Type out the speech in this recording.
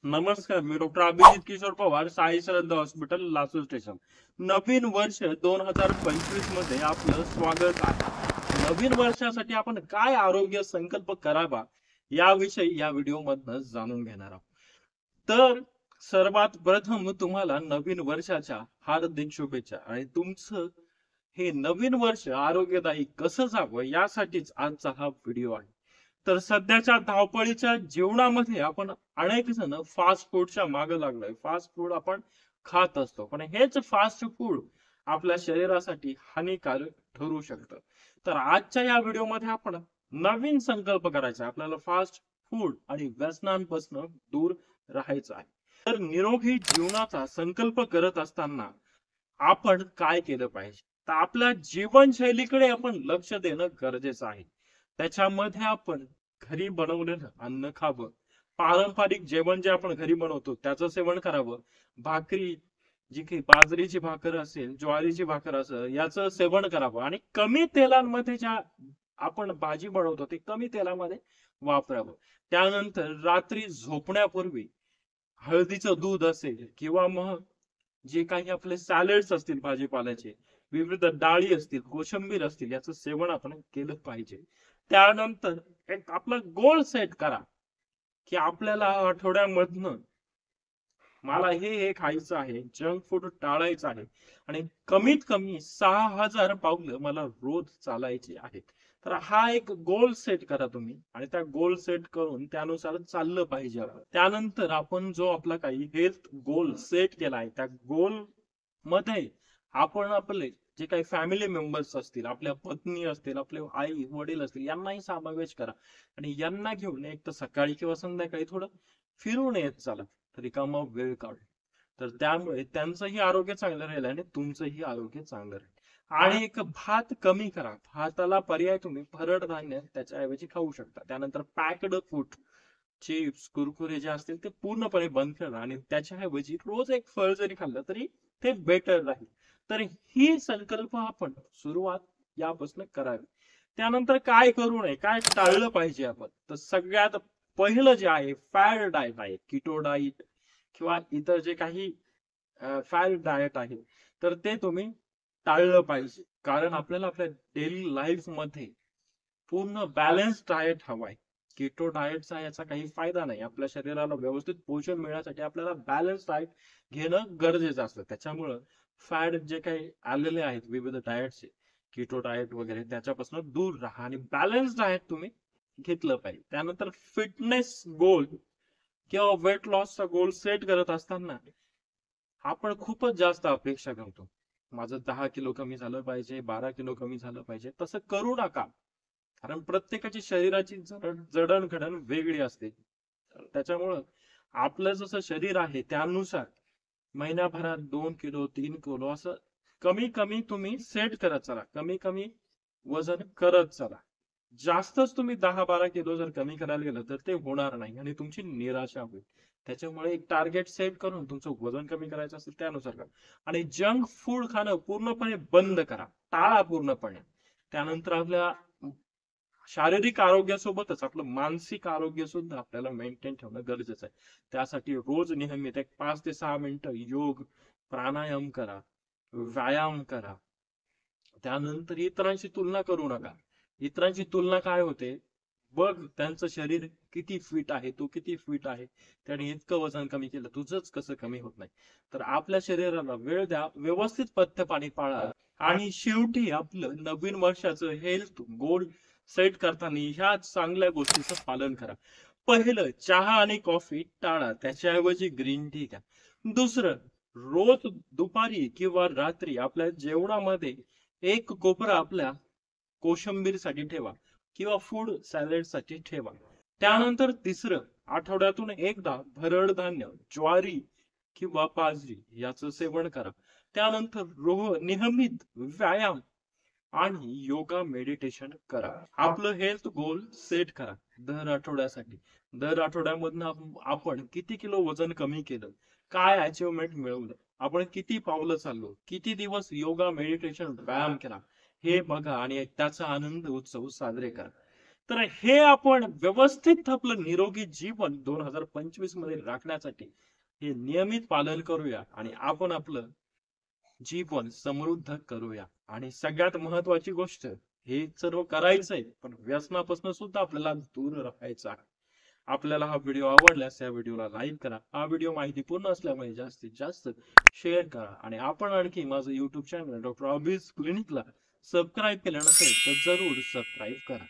नमस्कार, मी डॉक्टर अभिजित किशोर पवार, साई श्रद्धा hospital, Lasur station. नवीन वर्ष 2025 मध्ये आपलं स्वागत आहे. नवीन वर्षासाठी आपण काय आरोग्य संकल्प करावा याविषयी या व्हिडिओ मधनं जाणून घेणार आहोत. तर सर्वात प्रथम तुम्हाला नवीन वर्षाच्या हार्दिक शुभेच्छा. आणि तुमचं हे नवीन वर्ष आरोग्यदायी कसं जावं यासाठीच आजचा हा व्हिडिओ आहे. तर सध्याच्या धावपळीच्या जीवनामध्ये आपण अनेक जण फास्ट फूडच्या मागे लागलोय. फास्ट फूड आपण खात असतो, पण हेच फास्ट फूड आपल्या शरीरासाठी हानिकारक ठरू शकतं. तर आजच्या या व्हिडिओमध्ये आपण नवीन संकल्प करायचा, आपल्याला फास्ट फूड आणि व्यसनांपासून दूर राहायचं आहे. तर निरोगी जीवनाचा संकल्प करत असताना आपण काय केलं पाहिजे, तर आपल्या जीवनशैलीकडे आपण लक्ष देणं गरजेचं आहे. त्याच्यामध्ये आपण घरी बनवलेलं अन्न खावं, पारंपरिक जेवण जे आपण घरी बनवतो त्याचं सेवन करावं, भाकरी जी काही बाजरीची भाकर असेल, ज्वारीची भाकर असेल, याचं सेवन करावं आणि कमी तेलांमध्ये ज्या आपण भाजी बनवतो ते कमी तेलामध्ये वापरावं. त्यानंतर रात्री झोपण्यापूर्वी हळदीचं दूध असेल किंवा मग जे काही आपले सॅलड्स असतील भाजीपाल्याचे, विविध डाळी असतील, कोशिंबीर असतील, याचं सेवन आपण केलं पाहिजे. त्यानंतर एक आपला गोल सेट करा की आपल्याला आठवड्यामधनं मला हे खायचं आहे, जंक फूड टाळायचं आहे आणि कमीत कमी 6,000 पावलं मला रोज चालायची आहेत. तर हा एक गोल सेट करा तुम्ही आणि त्या गोल सेट करून त्यानुसार चाललं पाहिजे आपण. त्यानंतर आपण जो आपला काही हेल्थ गोल सेट केला आहे त्या गोल मध्ये आपण आपले जे काही फॅमिली मेंबर्स असतील, आपल्या पत्नी असतील, आपले आई वडील असतील, यांनाही समावेश करा आणि यांना घेऊन एक तर सकाळी किंवा संध्याकाळी थोडं फिरून येत चला, रिकामा वेळ काढ. तर त्यामुळे त्यांचंही आरोग्य चांगलं राहील आणि तुमचंही आरोग्य चांगलं राहील. आणि एक भात कमी करा. भाताला पर्याय तुम्ही भरड धान्य त्याच्याऐवजी खाऊ शकता. त्यानंतर पॅक्ड फूड, चिप्स कुरकुरे जे असतील ते पूर्णपणे बंद करा आणि त्याच्याऐवजी रोज एक फळ जरी खाल्लं तरी ते बेटर राहील. तर ही संकल्प आपण सुरुवात यापासून करावी. त्यानंतर काय करू नये, काय टाळलं पाहिजे आपण, तर सगळ्यात पहिलं जे आहे फॅट डाएट आहे, किटो डाएट किंवा इतर जे काही फॅट डाएट आहे, तर ते तुम्ही टाळलं पाहिजे. कारण आपल्याला आपल्या डेली लाईफ मध्ये पूर्ण बॅलन्स डाएट हवाय. किटो डाएटचा याचा काही फायदा नाही. आपल्या शरीराला व्यवस्थित पोषण मिळण्यासाठी आपल्याला बॅलन्स डाएट घेणं गरजेचं असतं. त्याच्यामुळं फॅट जे काही आलेले आहेत विविध डाएटचे, किटो डाएट वगैरे, त्याच्यापासून दूर राहा आणि बॅलन्स डाएट तुम्ही घेतलं पाहिजे. त्यानंतर फिटनेस गोल किंवा वेट लॉसचा गोल सेट करत असताना आपण खूपच जास्त अपेक्षा करतो. माझं 10 किलो कमी झालं पाहिजे, 12 किलो कमी झालं पाहिजे. तसं करू नका. कारण प्रत्येकाची शरीराची जडणघडण वेगळी असते. त्याच्यामुळं आपलं जसं शरीर आहे त्यानुसार महिन्याभरात 2 किलो 3 किलो असं कमी कमी तुम्ही सेट करत चला, कमी कमी वजन करत चला. जास्तच तुम्ही 10-12 किलो जर कमी करायला गेलं तर ते होणार नाही आणि तुमची निराशा होईल. त्याच्यामुळे एक टार्गेट सेट करून तुमचं वजन कमी करायचं असेल त्यानुसार करा. आणि जंक फूड खाणं पूर्णपणे बंद करा, टाळा पूर्णपणे. त्यानंतर आपल्या शारीरिक आरोग्यासोबतच आपलं मानसिक आरोग्य सुद्धा आपल्याला मेंटेन ठेवणं गरजेचं आहे. त्यासाठी रोज नियमित एक 5 ते 6 मिनिटं योग, प्राणायाम करा, व्यायाम करा. त्यानंतर इतरांशी तुलना करू नका. इतरांची तुलना काय होते, बघ त्यांचं शरीर किती फिट आहे, तू किती फिट आहे, त्याने इतकं वजन कमी केलं, तुझंच कसं कमी होत नाही. तर आपल्या शरीराला वेळ द्या, व्यवस्थित पथ्य पाणी पाळा आणि शेवटी आपलं नवीन वर्षाचं हेल्थ गोल सेट करताना ह्या चांगल्या गोष्टीचं पालन करा. पहिलं, चहा आणि कॉफी टाळा, त्याच्याऐवजी ग्रीन टी घ्या. दुसरं, रोज दुपारी किंवा रात्री आपल्या जेवणामध्ये एक कोपरा आपल्या कोशिंबीरसाठी ठेवा किंवा फूड सॅलड साठी ठेवा. त्यानंतर तिसरं, आठवड्यातून एकदा भरड धान्य, ज्वारी किंवा बाजरी याचं सेवन करा. त्यानंतर नियमित व्यायाम आणि योगा मेडिटेशन करा. आपलं हेल्थ गोल सेट करा दर आठवड्यासाठी. दर आठवड्यामधनं आपण किती किलो वजन कमी केलं, काय अचिव्हमेंट मिळवलं, आपण किती पावलं चाललो, किती दिवस योगा मेडिटेशन व्यायाम केला, हे बघा आणि त्याचा आनंद उत्सव साजरे करा. तर हे आपण व्यवस्थित आपलं निरोगी जीवन 2025 मध्ये राखण्यासाठी हे नियमित पालन करूया आणि आपण आपलं जीवन समृद्ध करूया. आणि सगळ्यात महत्वाची गोष्ट, हे सर्व करायचंय पण व्यसनापासून सुद्धा आपल्याला दूर राहायचं आहे. आपल्याला हा व्हिडिओ आवडल्यास या व्हिडिओला लाईक करा. हा व्हिडिओ माहितीपूर्ण असल्यामुळे जास्तीत जास्त शेअर करा. आणि आपण आणखी माझं युट्यूब चॅनल डॉक्टर अभीज क्लिनिकला सबस्क्राईब केलं नसेल तर जरूर सबस्क्राईब करा.